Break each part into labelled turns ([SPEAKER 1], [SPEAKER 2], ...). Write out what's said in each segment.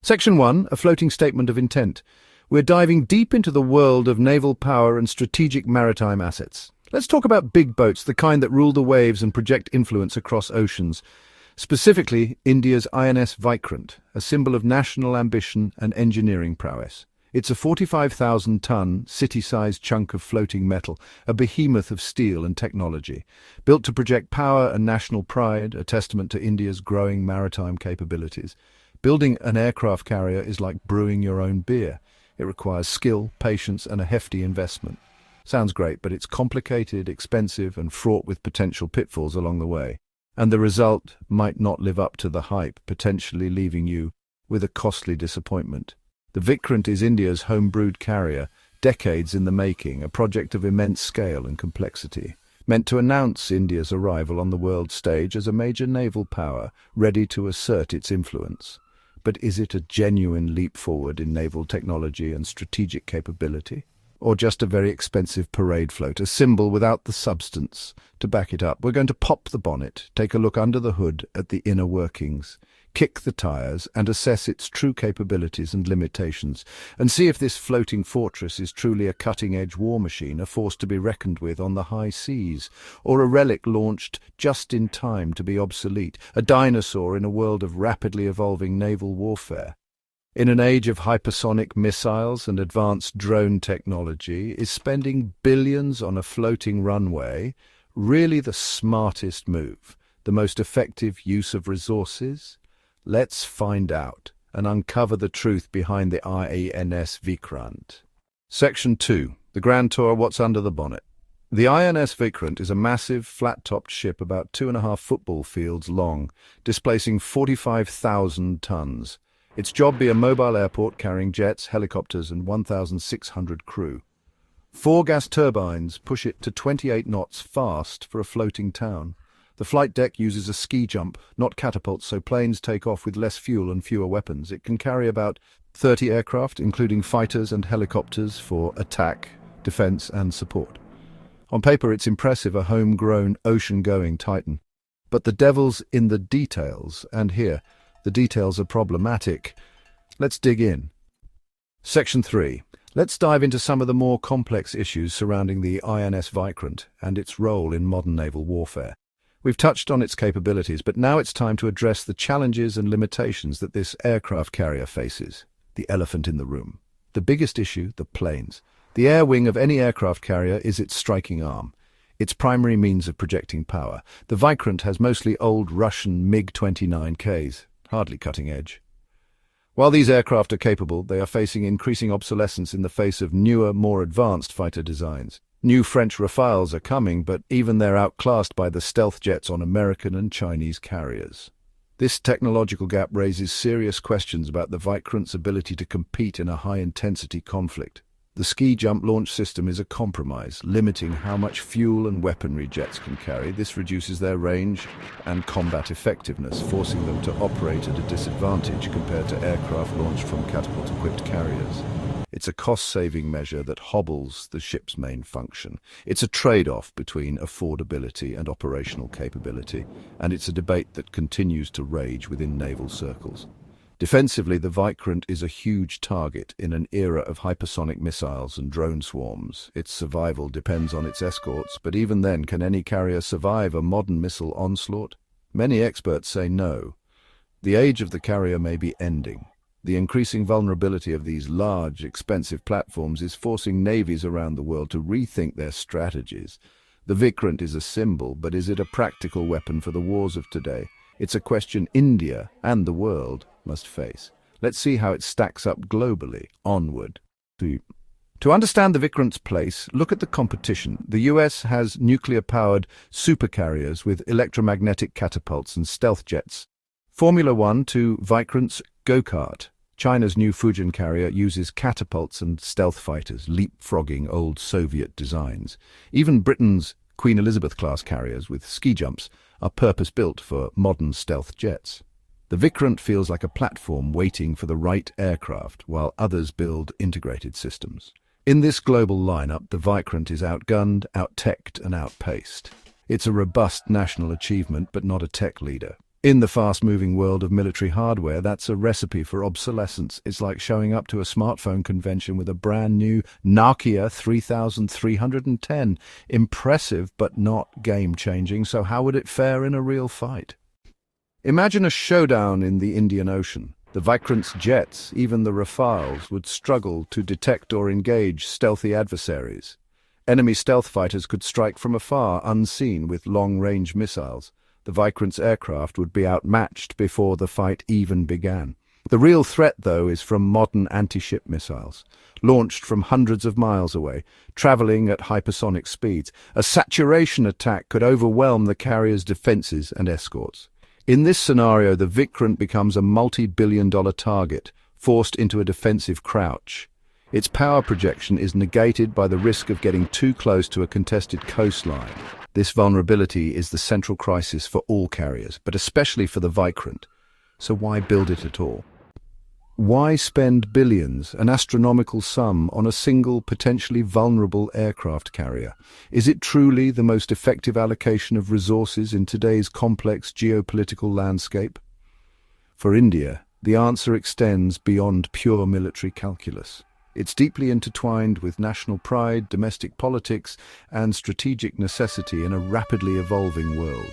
[SPEAKER 1] Section 1, a floating statement of intent. We're diving deep into the world of naval power and strategic maritime assets. Let's talk about big boats, the kind that rule the waves and project influence across oceans. Specifically, India's INS Vikrant, a symbol of national ambition and engineering prowess. It's a 45,000-ton, city-sized chunk of floating metal, a behemoth of steel and technology. Built to project power and national pride, a testament to India's growing maritime capabilities. Building an aircraft carrier is like brewing your own beer. It requires skill, patience, and a hefty investment. Sounds great, but it's complicated, expensive, and fraught with potential pitfalls along the way. And the result might not live up to the hype, potentially leaving you with a costly disappointment. The Vikrant is India's home-brewed carrier, decades in the making, a project of immense scale and complexity, meant to announce India's arrival on the world stage as a major naval power, ready to assert its influence. But is it a genuine leap forward in naval technology and strategic capability? Or just a very expensive parade float, a symbol without the substance to back it up? We're going to pop the bonnet, take a look under the hood at the inner workings, kick the tires, and assess its true capabilities and limitations, and see if this floating fortress is truly a cutting-edge war machine, a force to be reckoned with on the high seas, or a relic launched just in time to be obsolete, a dinosaur in a world of rapidly evolving naval warfare. In an age of hypersonic missiles and advanced drone technology, is spending billions on a floating runway really the smartest move, the most effective use of resources? Let's find out and uncover the truth behind the INS Vikrant. Section 2. The Grand Tour, What's Under the Bonnet. The INS Vikrant is a massive, flat-topped ship about 2.5 football fields long, displacing 45,000 tons. Its job be a mobile airport carrying jets, helicopters, and 1,600 crew. 4 gas turbines push it to 28 knots fast for a floating town. The flight deck uses a ski jump, not catapults, so planes take off with less fuel and fewer weapons. It can carry about 30 aircraft, including fighters and helicopters for attack, defense, and support. On paper, it's impressive, a homegrown, ocean-going Titan. But the devil's in the details, and here, the details are problematic. Let's dig in. Section 3. Let's dive into some of the more complex issues surrounding the INS Vikrant and its role in modern naval warfare. We've touched on its capabilities, but now it's time to address the challenges and limitations that this aircraft carrier faces. The elephant in the room. The biggest issue, the planes. The air wing of any aircraft carrier is its striking arm, its primary means of projecting power. The Vikrant has mostly old Russian MiG-29Ks, hardly cutting edge. While these aircraft are capable, they are facing increasing obsolescence in the face of newer, more advanced fighter designs. New French Rafales are coming, but even they're outclassed by the stealth jets on American and Chinese carriers. This technological gap raises serious questions about the Vikrant's ability to compete in a high-intensity conflict. The ski jump launch system is a compromise, limiting how much fuel and weaponry jets can carry. This reduces their range and combat effectiveness, forcing them to operate at a disadvantage compared to aircraft launched from catapult-equipped carriers. It's a cost-saving measure that hobbles the ship's main function. It's a trade-off between affordability and operational capability, and it's a debate that continues to rage within naval circles. Defensively, the Vikrant is a huge target in an era of hypersonic missiles and drone swarms. Its survival depends on its escorts, but even then, can any carrier survive a modern missile onslaught? Many experts say no. The age of the carrier may be ending. The increasing vulnerability of these large, expensive platforms is forcing navies around the world to rethink their strategies. The Vikrant is a symbol, but is it a practical weapon for the wars of today? It's a question India and the world must face. Let's see how it stacks up globally. Onward. To understand the Vikrant's place, look at the competition. The US has nuclear-powered supercarriers with electromagnetic catapults and stealth jets. Formula One to Vikrant's go-kart. China's new Fujian carrier uses catapults and stealth fighters, leapfrogging old Soviet designs. Even Britain's Queen Elizabeth-class carriers with ski jumps are purpose-built for modern stealth jets. The Vikrant feels like a platform waiting for the right aircraft, while others build integrated systems. In this global lineup, the Vikrant is outgunned, out-teched, and outpaced. It's a robust national achievement, but not a tech leader. In the fast-moving world of military hardware, that's a recipe for obsolescence. It's like showing up to a smartphone convention with a brand new Nokia 3310. Impressive, but not game-changing, so how would it fare in a real fight? Imagine a showdown in the Indian Ocean. The Vikrant's jets, even the Rafales, would struggle to detect or engage stealthy adversaries. Enemy stealth fighters could strike from afar, unseen, with long-range missiles. The Vikrant's aircraft would be outmatched before the fight even began. The real threat, though, is from modern anti-ship missiles, launched from hundreds of miles away, traveling at hypersonic speeds. A saturation attack could overwhelm the carrier's defenses and escorts. In this scenario, the Vikrant becomes a multi-billion-dollar target, forced into a defensive crouch. Its power projection is negated by the risk of getting too close to a contested coastline. This vulnerability is the central crisis for all carriers, but especially for the Vikrant. So why build it at all? Why spend billions, an astronomical sum, on a single, potentially vulnerable aircraft carrier? Is it truly the most effective allocation of resources in today's complex geopolitical landscape? For India, the answer extends beyond pure military calculus. It's deeply intertwined with national pride, domestic politics, and strategic necessity in a rapidly evolving world.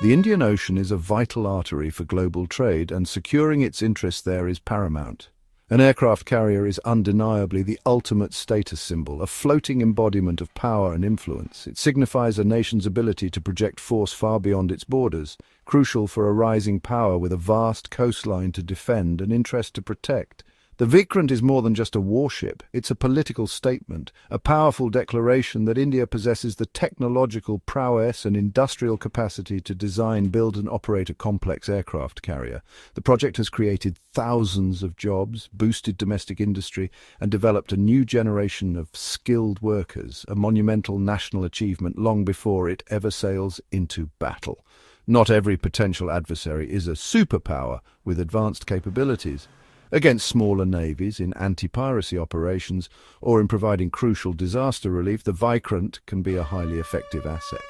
[SPEAKER 1] The Indian Ocean is a vital artery for global trade, and securing its interests there is paramount. An aircraft carrier is undeniably the ultimate status symbol, a floating embodiment of power and influence. It signifies a nation's ability to project force far beyond its borders, crucial for a rising power with a vast coastline to defend and interest to protect. The Vikrant is more than just a warship. It's a political statement, a powerful declaration that India possesses the technological prowess and industrial capacity to design, build and operate a complex aircraft carrier. The project has created thousands of jobs, boosted domestic industry, and developed a new generation of skilled workers, a monumental national achievement long before it ever sails into battle. Not every potential adversary is a superpower with advanced capabilities. Against smaller navies, in anti-piracy operations, or in providing crucial disaster relief, the Vikrant can be a highly effective asset.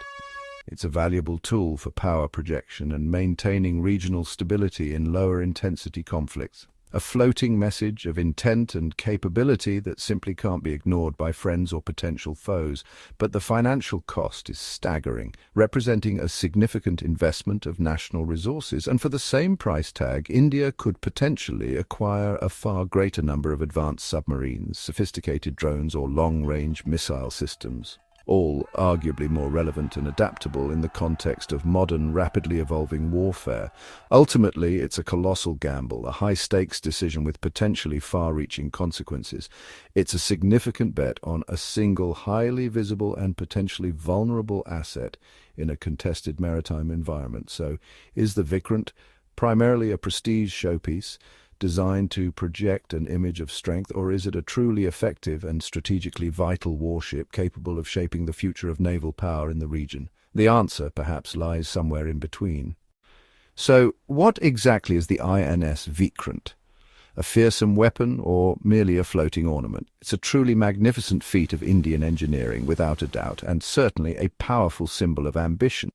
[SPEAKER 1] It's a valuable tool for power projection and maintaining regional stability in lower-intensity conflicts. A floating message of intent and capability that simply can't be ignored by friends or potential foes. But the financial cost is staggering, representing a significant investment of national resources. And for the same price tag, India could potentially acquire a far greater number of advanced submarines, sophisticated drones, or long-range missile systems, all arguably more relevant and adaptable in the context of modern, rapidly evolving warfare. Ultimately, it's a colossal gamble, a high-stakes decision with potentially far-reaching consequences. It's a significant bet on a single, highly visible and potentially vulnerable asset in a contested maritime environment. So, is the Vikrant primarily a prestige showpiece designed to project an image of strength, or is it a truly effective and strategically vital warship capable of shaping the future of naval power in the region? The answer, perhaps, lies somewhere in between. So, what exactly is the INS Vikrant? A fearsome weapon, or merely a floating ornament? It's a truly magnificent feat of Indian engineering, without a doubt, and certainly a powerful symbol of ambition.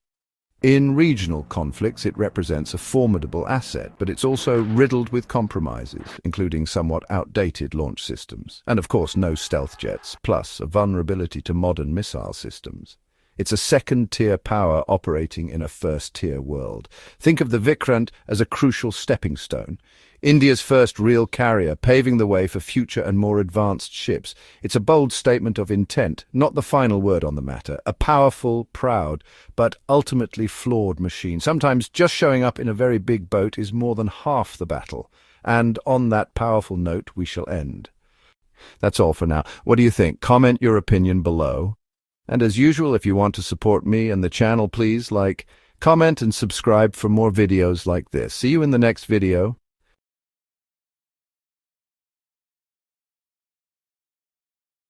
[SPEAKER 1] In regional conflicts, it represents a formidable asset, but it's also riddled with compromises, including somewhat outdated launch systems, and of course no stealth jets, plus a vulnerability to modern missile systems. It's a second-tier power operating in a first-tier world. Think of the Vikrant as a crucial stepping stone, India's first real carrier, paving the way for future and more advanced ships. It's a bold statement of intent, not the final word on the matter. A powerful, proud, but ultimately flawed machine. Sometimes just showing up in a very big boat is more than half the battle. And on that powerful note, we shall end. That's all for now. What do you think? Comment your opinion below. And as usual, if you want to support me and the channel, please like, comment and subscribe for more videos like this. See you in the next video.